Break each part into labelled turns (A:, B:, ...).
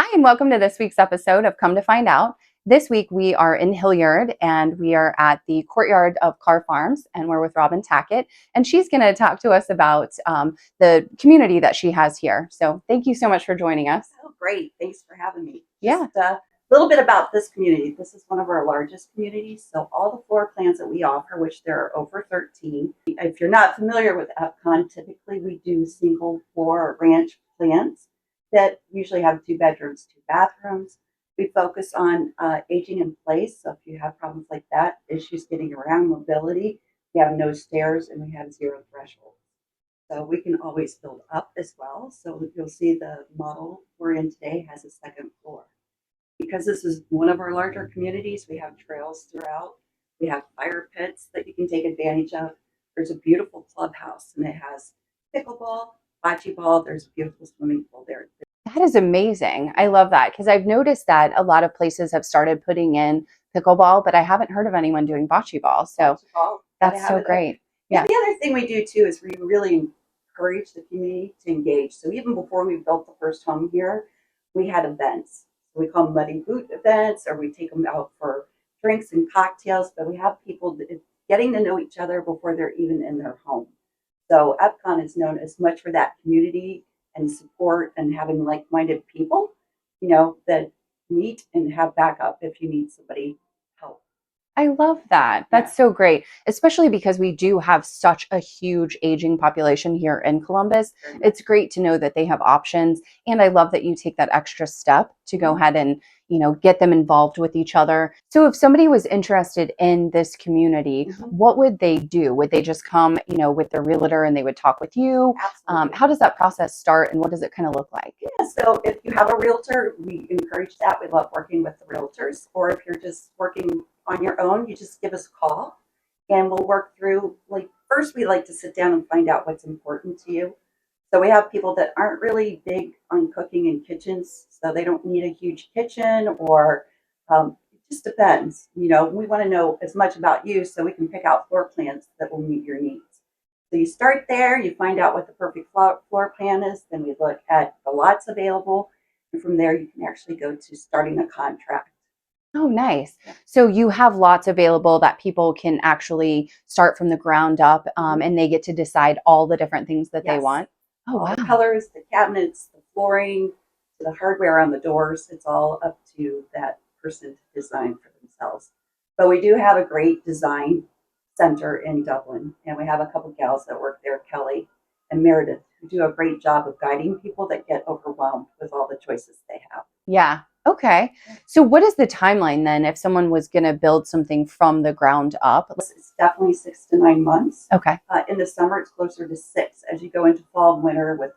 A: Hi, and welcome to this week's episode of Come to Find Out. This week we are in Hilliard and we are at the Courtyard of Carr Farms, and we're with Robin Tackett, and she's going to talk to us about the community that she has here. So thank you so much for joining us.
B: Oh, great. Thanks for having me.
A: Yeah.
B: Just a little bit about this community. This is one of our largest communities. So all the floor plans that we offer, which there are over 13. If you're not familiar with Epcon, typically we do single floor or ranch plans that usually have 2 bedrooms, 2 bathrooms. We focus on aging in place. So if you have problems like that, issues getting around, mobility, we have no stairs and we have 0 threshold. So we can always build up as well. So you'll see the model we're in today has a 2nd floor. Because this is one of our larger communities, we have trails throughout. We have fire pits that you can take advantage of. There's a beautiful clubhouse and it has pickleball, bocce ball. There's a beautiful swimming pool there.
A: That is amazing. I love that because I've noticed that a lot of places have started putting in pickleball, but I haven't heard of anyone doing bocce ball. So that's so great.
B: Yeah. The other thing we do too is we really encourage the community to engage. So even before we built the first home here, we had events. We call them muddy boot events, or we take them out for drinks and cocktails. But we have people getting to know each other before they're even in their home. So Epcon is known as much for that community and support and having like-minded people, that meet and have backup if you need somebody help.
A: I love that. That's so great, especially because we do have such a huge aging population here in Columbus. It's great to know that they have options. And I love that you take that extra step to go ahead and, get them involved with each other. So if somebody was interested in this community, what would they do? Would they just come, with their realtor and they would talk with you?
B: Absolutely.
A: How does that process start and what does it kind of look like?
B: Yeah, so if you have a realtor, we encourage that. We love working with the realtors. Or if you're just working on your own, you just give us a call and we'll work through, first we like to sit down and find out what's important to you. So we have people that aren't really big on cooking in kitchens, so they don't need a huge kitchen, or it just depends. We want to know as much about you so we can pick out floor plans that will meet your needs. So you start there, you find out what the perfect floor plan is, then we look at the lots available, and from there you can actually go to starting a contract.
A: Oh, nice. So you have lots available that people can actually start from the ground up, and they get to decide all the different things that they want. Oh,
B: All
A: wow.
B: the colors, the cabinets, the flooring, the hardware on the doors, it's all up to that person to design for themselves. But we do have a great design center in Dublin, and we have a couple gals that work there, Kelly and Meredith, who do a great job of guiding people that get overwhelmed with all the choices they have.
A: Yeah. Okay. So what is the timeline then if someone was going to build something from the ground up?
B: It's definitely 6 to 9 months.
A: Okay.
B: In the summer, it's closer to 6. As you go into fall and winter with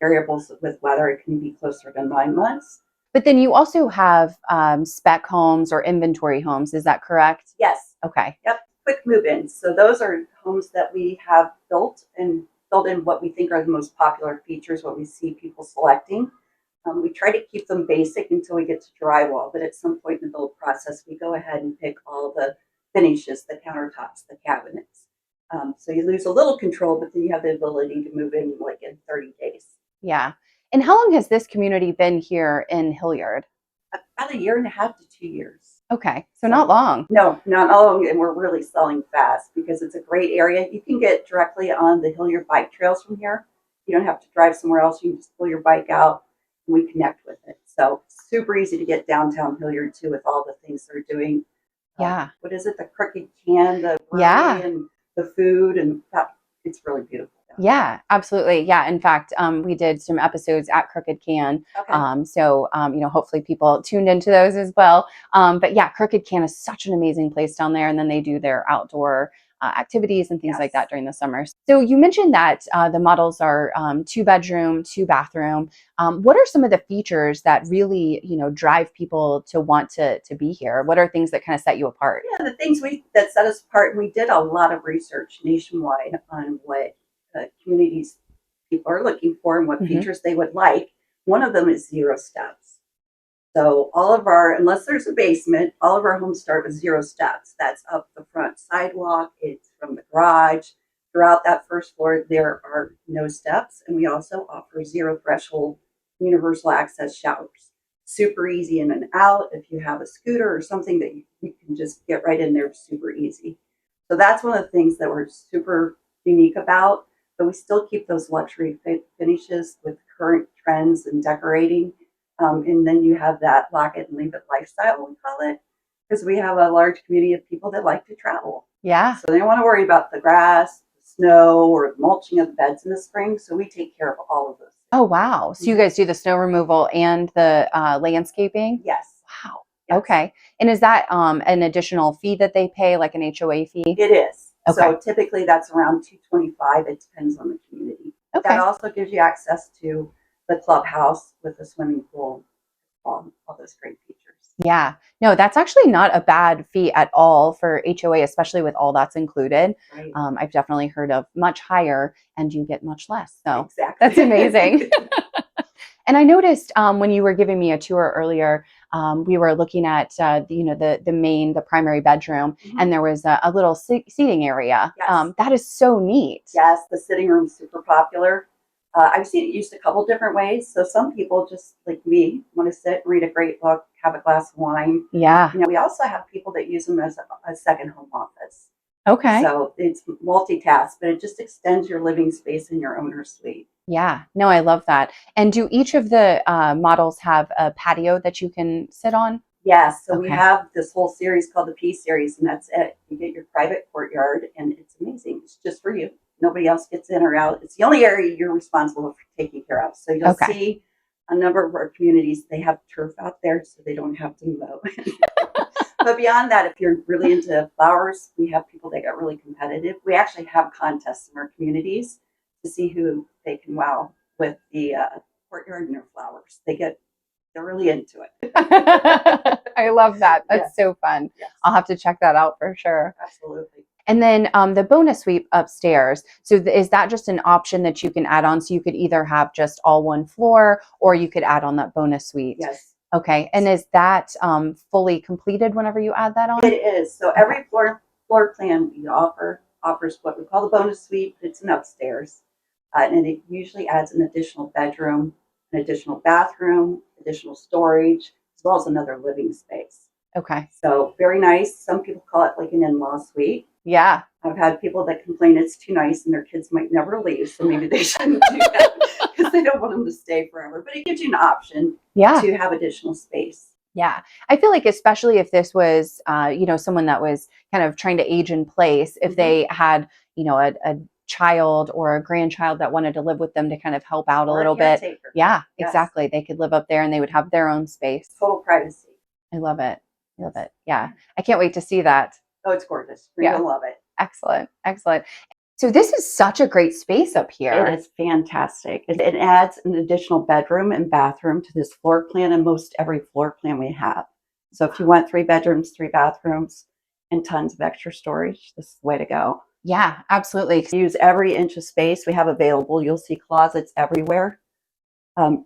B: variables with weather, it can be closer to 9 months.
A: But then you also have spec homes or inventory homes. Is that correct?
B: Yes.
A: Okay.
B: Yep. Quick move-ins. So those are homes that we have built and built in what we think are the most popular features, what we see people selecting. We try to keep them basic until we get to drywall, but at some point in the build process, we go ahead and pick all the finishes, the countertops, the cabinets. So you lose a little control, but then you have the ability to move in in 30 days.
A: Yeah. And how long has this community been here in Hilliard?
B: About 1.5 to 2 years.
A: Okay. So not long.
B: No, not long. And we're really selling fast because it's a great area. You can get directly on the Hilliard bike trails from here. You don't have to drive somewhere else. You can just pull your bike out and we connect with it. So super easy to get downtown Hilliard too with all the things they're doing.
A: Yeah.
B: What is it? The crooked can, the brewery and the food, and that, it's really beautiful.
A: Yeah, absolutely. Yeah. In fact, we did some episodes at Crooked Can.
B: Okay.
A: So, hopefully people tuned into those as well. But yeah, Crooked Can is such an amazing place down there. And then they do their outdoor activities and things like that during the summer. So you mentioned that the models are 2 bedroom, 2 bathroom. What are some of the features that really, drive people to want to be here? What are things that kind of set you apart?
B: Yeah, the things that set us apart, we did a lot of research nationwide on what communities people are looking for and what features they would like. One of them is 0 steps. So all of unless there's a basement, all of our homes start with 0 steps. That's up the front sidewalk. It's from the garage. Throughout that first floor, there are no steps. And we also offer 0 threshold universal access showers. super easy in and out. If you have a scooter or something that you can just get right in there super easy. So that's one of the things that we're super unique about, but we still keep those luxury finishes with current trends and decorating. And then you have that lock it and leave it lifestyle, we call it, because we have a large community of people that like to travel.
A: Yeah.
B: So they don't want to worry about the grass, the snow, or the mulching of the beds in the spring. So we take care of all of those.
A: Oh, wow. So you guys do the snow removal and the landscaping?
B: Yes.
A: Wow.
B: Yes.
A: Okay. And is that an additional fee that they pay, like an HOA fee?
B: It is.
A: Okay.
B: So typically that's around $225. It depends on the community.
A: Okay.
B: That also gives you access to the clubhouse with the swimming pool, all those great features.
A: Yeah. No, that's actually not a bad fee at all for HOA, especially with all that's included.
B: Right.
A: I've definitely heard of much higher and you get much less. So
B: exactly.
A: That's amazing. And I noticed when you were giving me a tour earlier, we were looking at the primary bedroom, and there was a little seating area.
B: Yes.
A: That is so neat.
B: Yes, the sitting room's super popular. I've seen it used a couple different ways. So some people, just like me, want to sit, read a great book, have a glass of wine.
A: Yeah.
B: We also have people that use them as a second home office.
A: Okay.
B: So it's multitask, but it just extends your living space in your owner's suite.
A: Yeah. No, I love that. And do each of the models have a patio that you can sit on?
B: Yes. So we
A: Okay.
B: have this whole series called the P series, and that's it. You get your private courtyard, and it's amazing. It's just for you. Nobody else gets in or out. It's the only area you're responsible for taking care of. So you'll see a number of our communities, they have turf out there so they don't have to mow. But beyond that, if you're really into flowers, we have people that get really competitive. We actually have contests in our communities to see who they can wow with the courtyard and their flowers. They're really into it.
A: I love that. That's so fun.
B: Yes.
A: I'll have to check that out for sure.
B: Absolutely.
A: And then the bonus suite upstairs. So is that just an option that you can add on? So you could either have just all one floor, or you could add on that bonus suite.
B: Yes.
A: Okay. And is that fully completed whenever you add that on?
B: It is. So every floor plan we offers what we call the bonus suite. It's an upstairs. And it usually adds an additional bedroom, an additional bathroom, additional storage, as well as another living space.
A: Okay.
B: So very nice. Some people call it like an in-law suite.
A: Yeah.
B: I've had people that complain it's too nice and their kids might never leave. So maybe they shouldn't do that because they don't want them to stay forever. But it gives you an option to have additional space.
A: Yeah. I feel like especially if this was, someone that was kind of trying to age in place, if they had, a child or a grandchild that wanted to live with them to kind of help out a little bit. Yeah, exactly. They could live up there and they would have their own space.
B: Total privacy.
A: I love it. Love it. Yeah. I can't wait to see that.
B: Oh, it's gorgeous. You're going to love it.
A: Excellent. Excellent. So this is such a great space up here.
B: It is fantastic. It adds an additional bedroom and bathroom to this floor plan and most every floor plan we have. So if you want 3 bedrooms, 3 bathrooms, and tons of extra storage, this is the way to go.
A: Yeah, absolutely.
B: Use every inch of space we have available. You'll see closets everywhere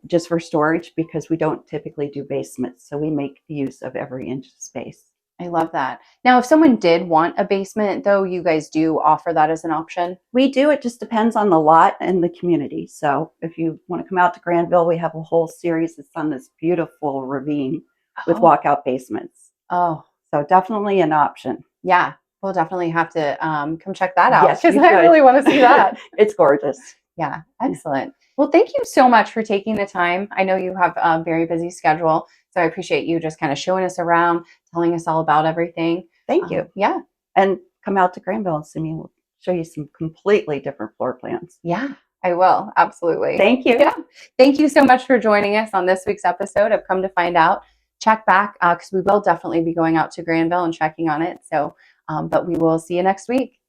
B: just for storage because we don't typically do basements. So we make use of every inch of space.
A: I love that. Now, if someone did want a basement, though, you guys do offer that as an option?
B: We do. It just depends on the lot and the community. So if you want to come out to Granville, we have a whole series that's on this beautiful ravine with walkout basements.
A: Oh.
B: So definitely an option.
A: Yeah. We'll definitely have to come check that out
B: because
A: I really want to see that.
B: It's gorgeous.
A: Yeah. Excellent. Well, thank you so much for taking the time. I know you have a very busy schedule, so I appreciate you just kind of showing us around, telling us all about everything.
B: Thank you.
A: Yeah.
B: And come out to Granville and see me. We'll show you some completely different floor plans.
A: Yeah, I will. Absolutely.
B: Thank you.
A: Yeah. Thank you so much for joining us on this week's episode of Come to Find Out. Check back because we will definitely be going out to Granville and checking on it. So, but we will see you next week.